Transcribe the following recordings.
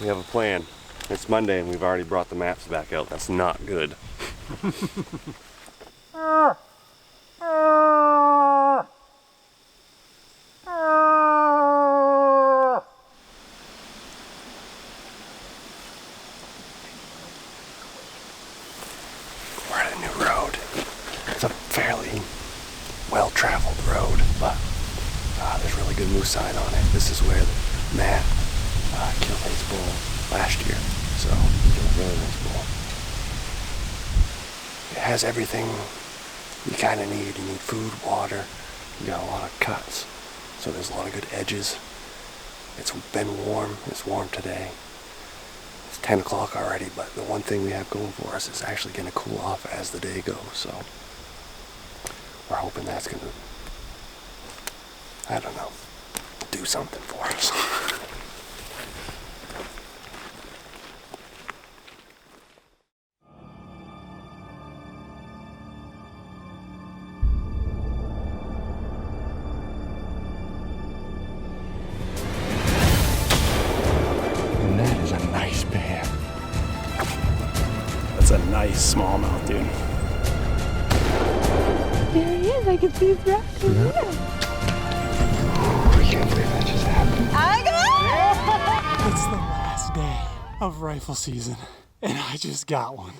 we have a plan. It's Monday and we've already brought the maps back out. That's not good. We're on a new road. It's a fairly well-traveled road, but there's really good moose sign on it. This is where Matt killed his bull last year, so killed a really nice bull. It has everything you kind of need. You need food, water. You got a lot of cuts, so there's a lot of good edges. It's been warm. It's warm today. It's 10 o'clock already, but the one thing we have going for us is actually going to cool off as the day goes, so we're hoping that's going to, I don't know, do something for us. And that is a nice bear. That's a nice smallmouth, dude. There he is. I can see his back. I can't believe that just happened. It's the last day of rifle season, and I just got one.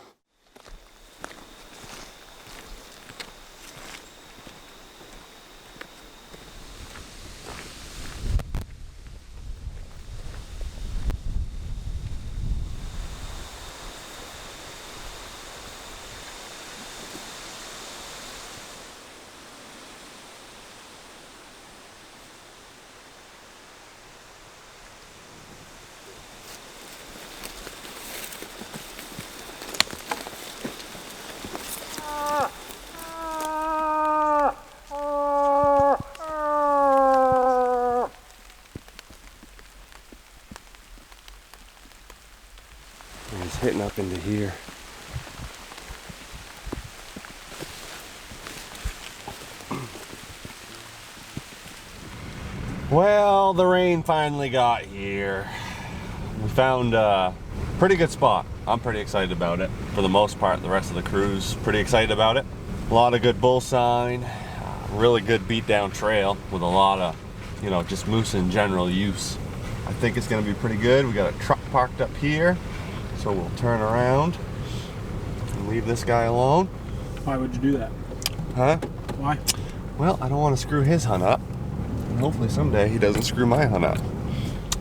He's hitting up into here. Well, the rain finally got here. We found a pretty good spot. I'm pretty excited about it. For the most part, the rest of the crew's pretty excited about it. A lot of good bull sign, really good beat down trail with a lot of, you know, just moose in general use. I think it's gonna be pretty good. We got a truck parked up here, so we'll turn around and leave this guy alone. Why would you do that? Huh? Why? Well, I don't want to screw his hunt up. And hopefully someday he doesn't screw my hunt up.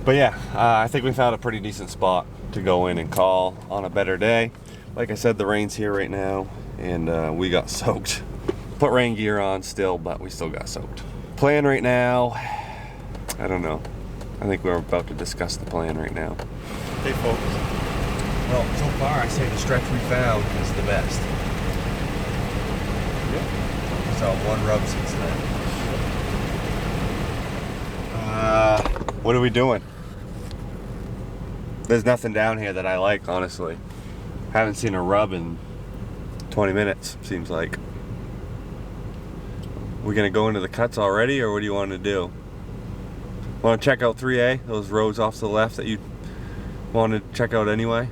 But yeah, I think we found a pretty decent spot to go in and call on a better day. Like I said, the rain's here right now, and we got soaked. Put rain gear on still, but we still got soaked. Plan right now, I don't know. I think we're about to discuss the plan right now. Stay focused. Well, so far I say the stretch we found is the best. Yep. We saw one rub since then. What are we doing? There's nothing down here that I like, honestly. Haven't seen a rub in 20 minutes, seems like. We gonna go into the cuts already, or what do you want to do? Want to check out 3A, those roads off to the left that you wanted to check out anyway?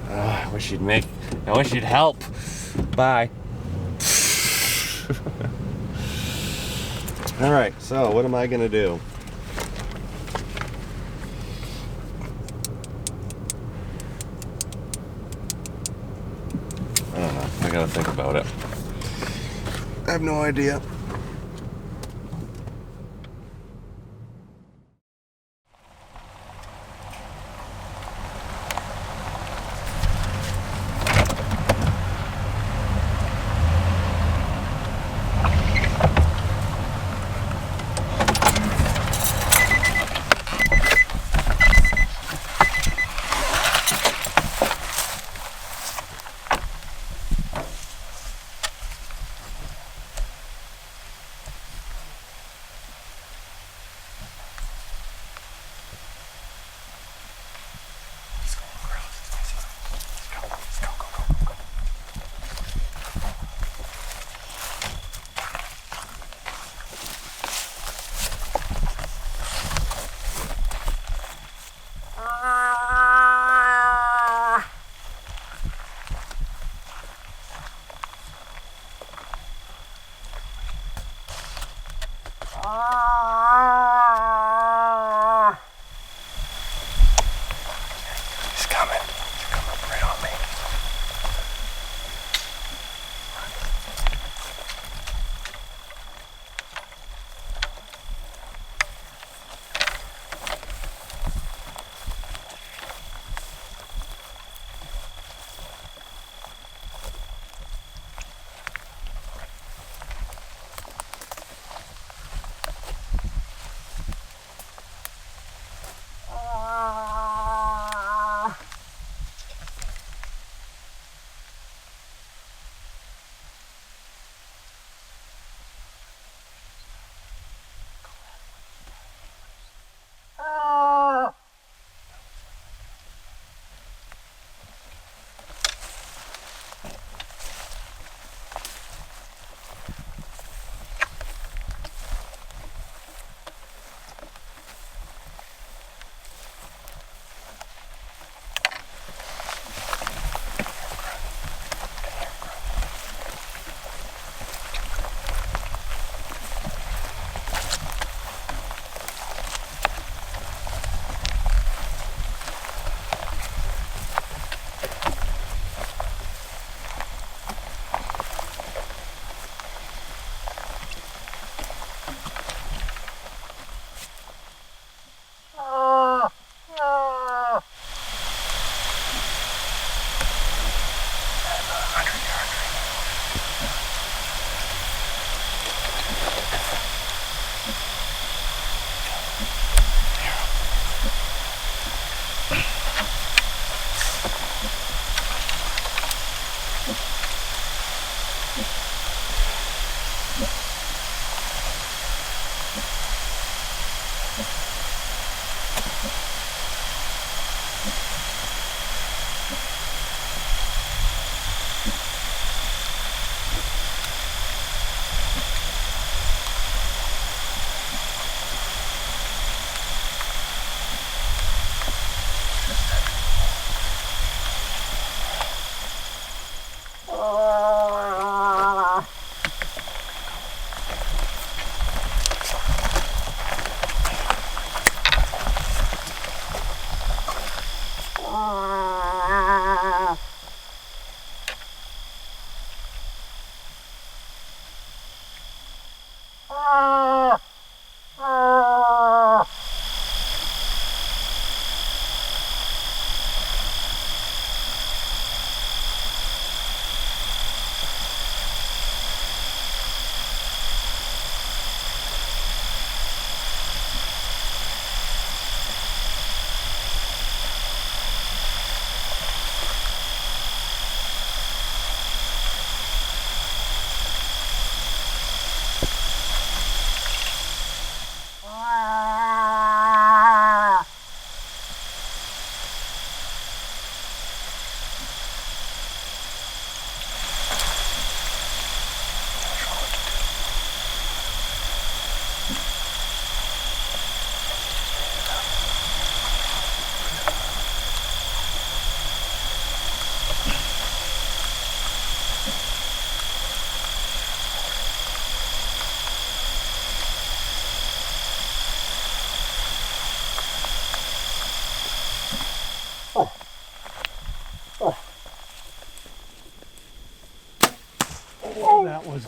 I wish you'd help. Bye. All right, so what am I gonna do? I don't know. I gotta think about it. I have no idea.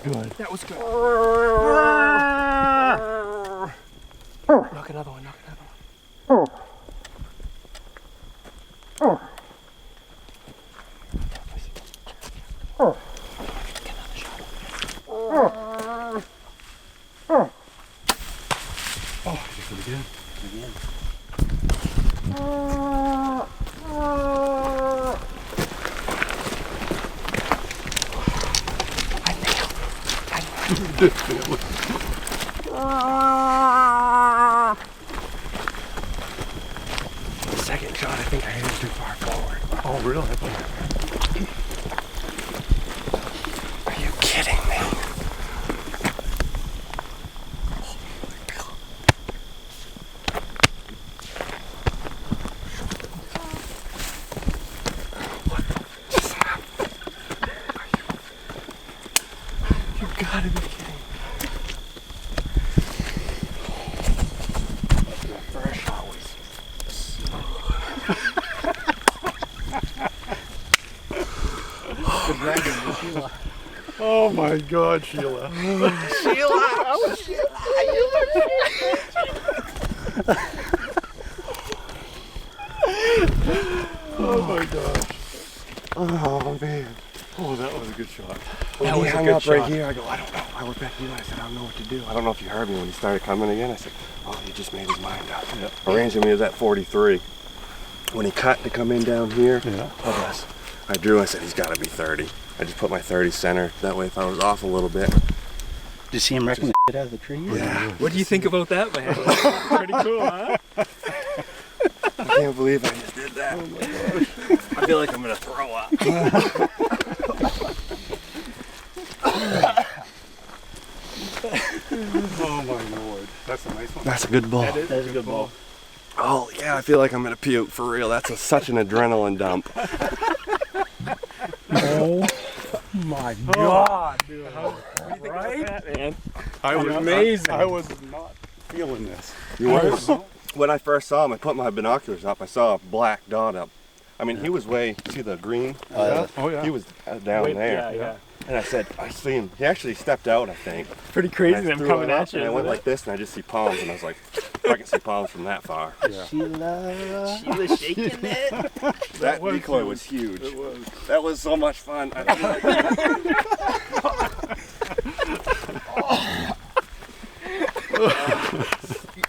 good. That was good. Knock another one, knock another one. Get another shot. Oh, just again. Again. The second shot, I think I hit it too far forward. Oh, really? Are you kidding me? You gotta be kidding. That first shot was Oh my God, Sheila. oh my gosh. Oh man. Oh, that was a good shot. When That he was a hung good up right shot. here, I go, I don't know. I looked back at you and I said, I don't know what to do. I don't know if you heard me when he started coming again. I said, oh, he just made his mind up. Yep. Arranging me was at 43. When he cut to come in down here, Yeah. I drew, I said, he's got to be 30. I just put my 30 center. That way, if I was off a little bit. Did you see him wrecking the shit out of the tree? Yeah. What do you think about that, man? Pretty cool, huh? I can't believe I just did that. I feel like I'm gonna throw up. Oh my lord. That's a nice one. That's a good ball. That is a good ball. Oh, yeah, I feel like I'm going to puke for real. That's such an adrenaline dump. Oh my god, dude. Right? That, man. I was amazing. I was not feeling this. You weren't? When I first saw him, I put my binoculars up. I saw a black dot up. I mean, he was way, see the green? Oh yeah. He was down Wait, there. Yeah. And I said, I see him. He actually stepped out, I think. Pretty crazy And I them threw coming it up, at you. And I went isn't like this, and I just see palms, and I was like, I can see palms from that far. it? She was shaking it. That was decoy huge. was huge. It was. That was so much fun.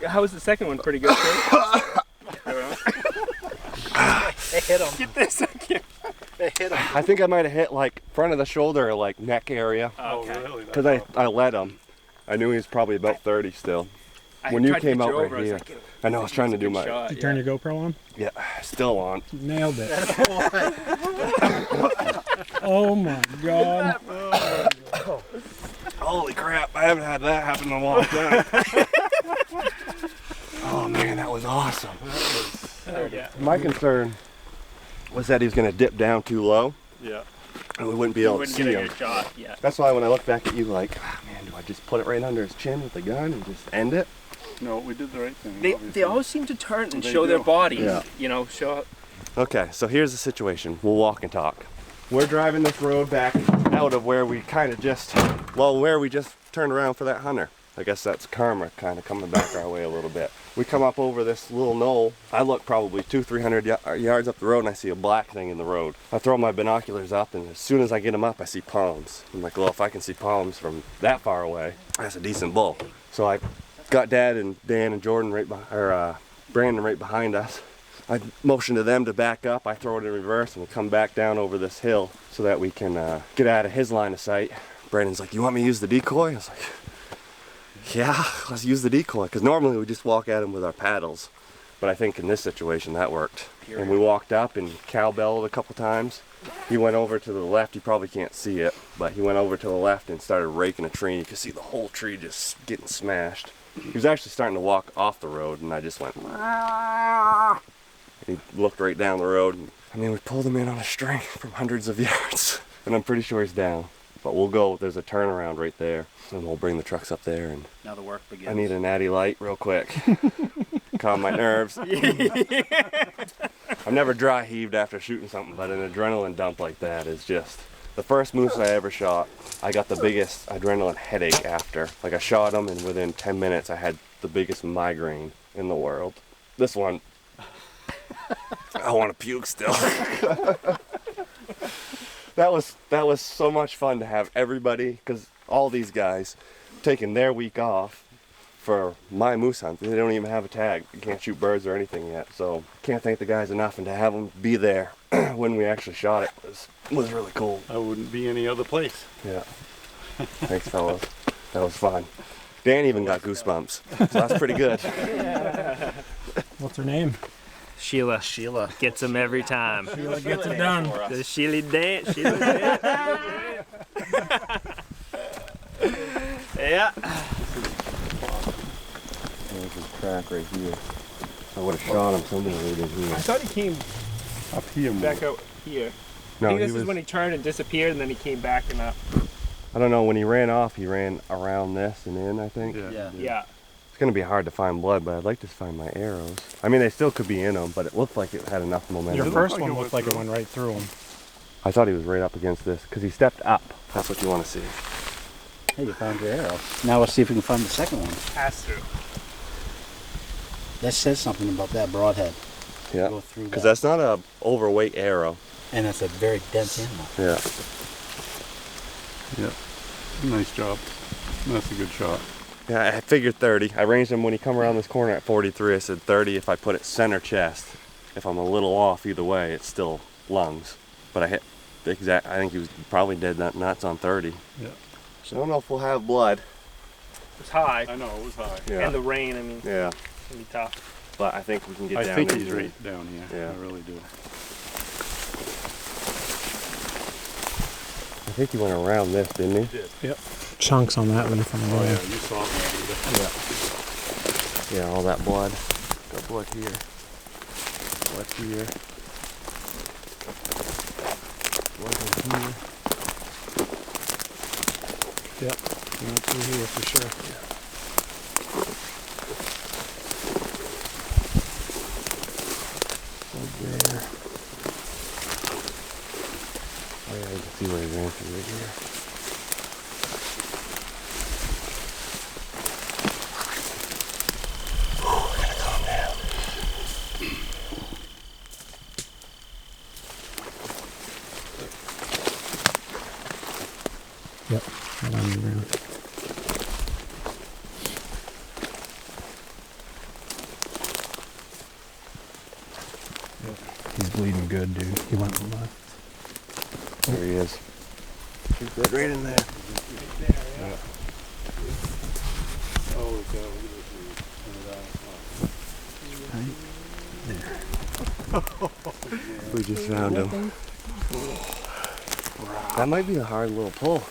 How was the second one? Pretty good, too? They hit him. Get this. They hit him. I think I might have hit like front of the shoulder or like neck area. Oh Okay. really? Because I let him. I knew he was probably about 30 still. When you tried to came get out you right over, I was here. like, I know, I was trying to do good my, shot, You turn your GoPro on? yeah, still on. Nailed it. Oh my god. Holy crap, I haven't had that happen in a long time. Oh man, that was awesome. Yeah. My concern was that he was going to dip down too low Yeah. and we wouldn't be You able to wouldn't see get a him. good shot. Yeah. That's why when I look back at you like, ah, man, do I just put it right under his chin with the gun and just end it? No, we did the right thing. They obviously. always seem to turn and They show their do. body. Yeah. You know, show. Okay, so here's the situation. We'll walk and talk. We're driving this road back out of where we kind of just, well, where we just turned around for that hunter. I guess that's karma kind of coming back our way a little bit. We come up over this little knoll. I look probably 200-300 yards up the road and I see a black thing in the road. I throw my binoculars up and as soon as I get them up, I see palms. I'm like, well, if I can see palms from that far away, that's a decent bull. So I got Dad and Dan and Jordan right behind, or Brandon right behind us. I motion to them to back up. I throw it in reverse and we come back down over this hill so that we can get out of his line of sight. Brandon's like, you want me to use the decoy? I was like, yeah, let's use the decoy. Because normally we just walk at him with our paddles. But I think in this situation that worked. And we walked up and cowbelled a couple times. He went over to the left. You probably can't see it, but he went over to the left and started raking a tree. You could see the whole tree just getting smashed. He was actually starting to walk off the road and I just went, "Ah." He looked right down the road. And, I mean, we pulled him in on a string from hundreds of yards. And I'm pretty sure he's down. But we'll go, there's a turnaround right there. And we'll bring the trucks up there. And Now the work begins. I need a natty light real quick. Calm my nerves. I've never dry heaved after shooting something, but an adrenaline dump like that is just, The first moose I ever shot, I got the biggest adrenaline headache after. Like I shot him and within 10 minutes I had the biggest migraine in the world. This one, I want to puke still. That was so much fun to have everybody, because all these guys taking their week off for my moose hunt. They don't even have a tag. You can't shoot birds or anything yet. So can't thank the guys enough, and to have them be there when we actually shot it was really cool. I wouldn't be any other place. Yeah. Thanks, fellas. That was fun. Dan even got goosebumps, so that's pretty good. What's her name? Sheila. Sheila gets them every time. Sheila gets it done. The Sheila dance. Sheila dance. Yeah. There's his track right here. I would have shot him somewhere right in here. I thought he came Up here more. back out here. No, I think he this was, is when he turned and disappeared, and then he came back and up. I don't know, when he ran off, he ran around this and in, I think. Yeah. Yeah. It's going to be hard to find blood, but I'd like to find my arrows. I mean, they still could be in them, but it looked like it had enough momentum. Your first one looked like it went right through him. I thought he was right up against this, because he stepped up. That's what you want to see. Hey, you found your arrow. Now let's see if we can find the second one. Pass through. That says something about that broadhead. Yeah, Go through because that. that's not a overweight arrow. And it's a very dense animal. Yeah. Yeah. Nice job. That's a good shot. Yeah, I figured 30. I ranged him when he come around this corner at 43. I said 30 if I put it center chest. If I'm a little off either way, it's still lungs. But I hit the exact, I think he was probably dead nuts on 30. Yeah. So I don't know if we'll have blood. It was high. I know, it was high. Yeah. And the rain, I mean, Yeah. it's going to be tough. But I think we can get I down think into he's it. right down here. Yeah. I really do. I think he went around this, didn't he? Chunks on that leaf on the Oh way. yeah, you saw that. Yeah, all that blood. Got blood here. Blood here. Blood in here. Yep. Went through here for sure. Blood there. Oh yeah, you can see where he ran through right here. Yep. Right on the ground. He's bleeding good, dude. He went left. There he is. Shoot that right in there. Oh, God. We just found him. That might be a hard little pull.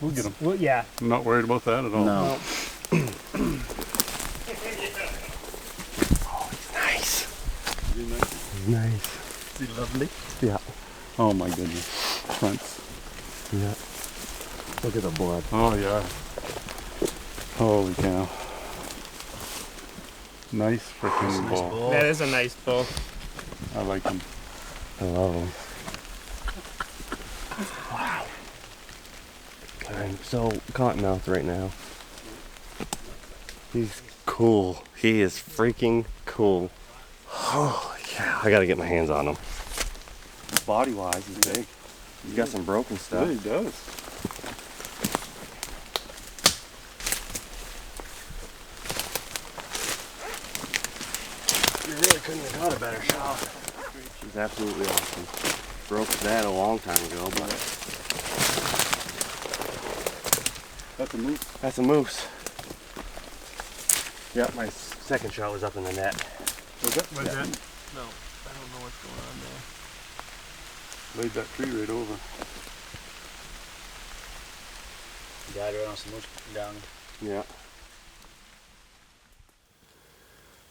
We'll get him. Well, yeah. I'm not worried about that at all. No. Nice. Is he nice? Nice. Is he lovely? Yeah. Oh my goodness. Fronts. Yeah. Look at the blood. Oh yeah. Holy cow. Nice freaking ball. That is a nice bull. I like him. I love him. Wow. I'm so cottonmouth right now. He's cool. He is freaking cool. Holy cow. I gotta get my hands on him. Body wise, he's big. He's got some broken Yeah, stuff. he does. You really couldn't have got a better shot. She's absolutely awesome. Broke that a long time ago, but That's a moose. that's a moose. Yep, my second shot was up in the net. Was that? Was that? No. I don't know what's going on there. Laid that tree right over. Died right on some moose down. Yeah.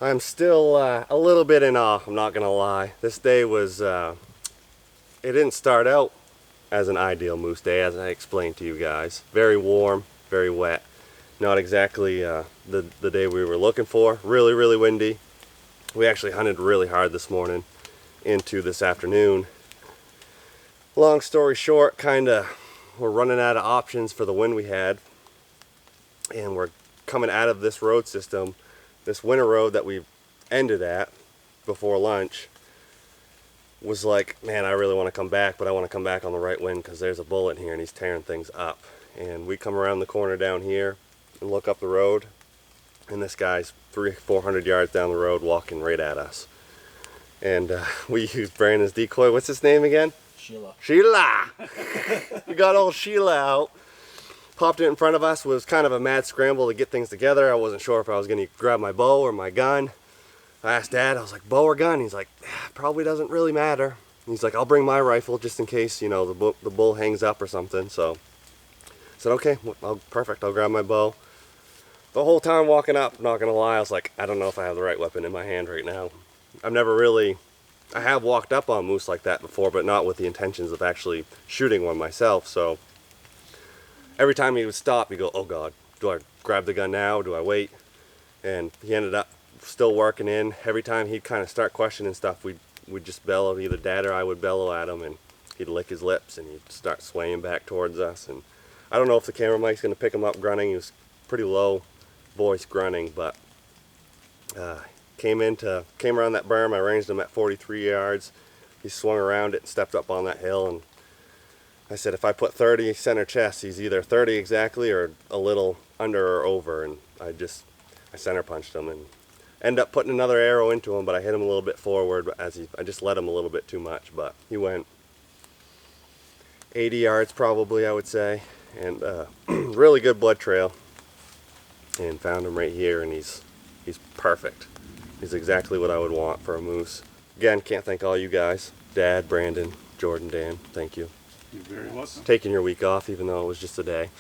I'm still a little bit in awe, I'm not gonna lie. This day was, it didn't start out as an ideal moose day, as I explained to you guys. Very warm, very wet. Not exactly the day we were looking for. Really, really windy. We actually hunted really hard this morning into this afternoon. long story short, we're running out of options for the wind we had, and we're coming out of this road system, this winter road that we ended at before lunch. Was like, man, I really want to come back, but I want to come back on the right wind because there's a bull in here and he's tearing things up. And we come around the corner down here and look up the road, and this guy's 300-400 yards down the road walking right at us. And we used Brandon's decoy. What's his name again? Sheila. Sheila! We got old Sheila out. Popped it in front of us. It was kind of a mad scramble to get things together. I wasn't sure if I was going to grab my bow or my gun. I asked Dad, I was like, bow or gun? He's like, probably doesn't really matter. And he's like, I'll bring my rifle just in case, you know, the bull hangs up or something. So I said, okay, perfect, I'll grab my bow. The whole time walking up, not gonna lie, I was like, I don't know if I have the right weapon in my hand right now. I have walked up on moose like that before, but not with the intentions of actually shooting one myself. So every time he would stop, he'd go, oh God, do I grab the gun now? Do I wait? And he ended up still working in. Every time he'd kind of start questioning stuff, we'd just bellow. Either Dad or I would bellow at him, and he'd lick his lips and he'd start swaying back towards us. And I don't know if the camera mic's going to pick him up grunting. He was pretty low voice grunting, but came around that berm. I ranged him at 43 yards. He swung around it and stepped up on that hill, and I said, if I put 30 center chest, he's either 30 exactly or a little under or over. And I center punched him and end up putting another arrow into him, but I hit him a little bit forward. But I just let him a little bit too much. But he went 80 yards probably, I would say, and really good blood trail. And found him right here, and he's perfect. He's exactly what I would want for a moose. Again, can't thank all you guys, Dad, Brandon, Jordan, Dan. Thank you. You're very welcome. Taking your week off, even though it was just a day.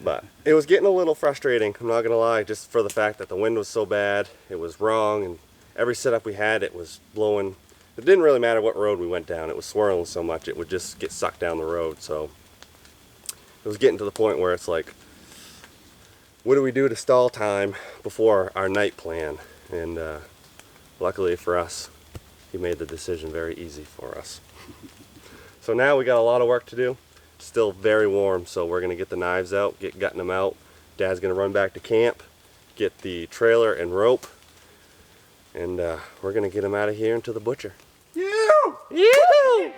But it was getting a little frustrating, I'm not gonna lie, just for the fact that the wind was so bad, it was wrong, and every setup we had, it was blowing. It didn't really matter what road we went down, it was swirling so much it would just get sucked down the road. So it was getting to the point where it's like, what do we do to stall time before our night plan? And luckily for us, he made the decision very easy for us. So now we got a lot of work to do. Still very warm, so we're gonna get the knives out, get gutting them out. Dad's gonna run back to camp, get the trailer and rope, and we're gonna get him out of here into the butcher. You! You!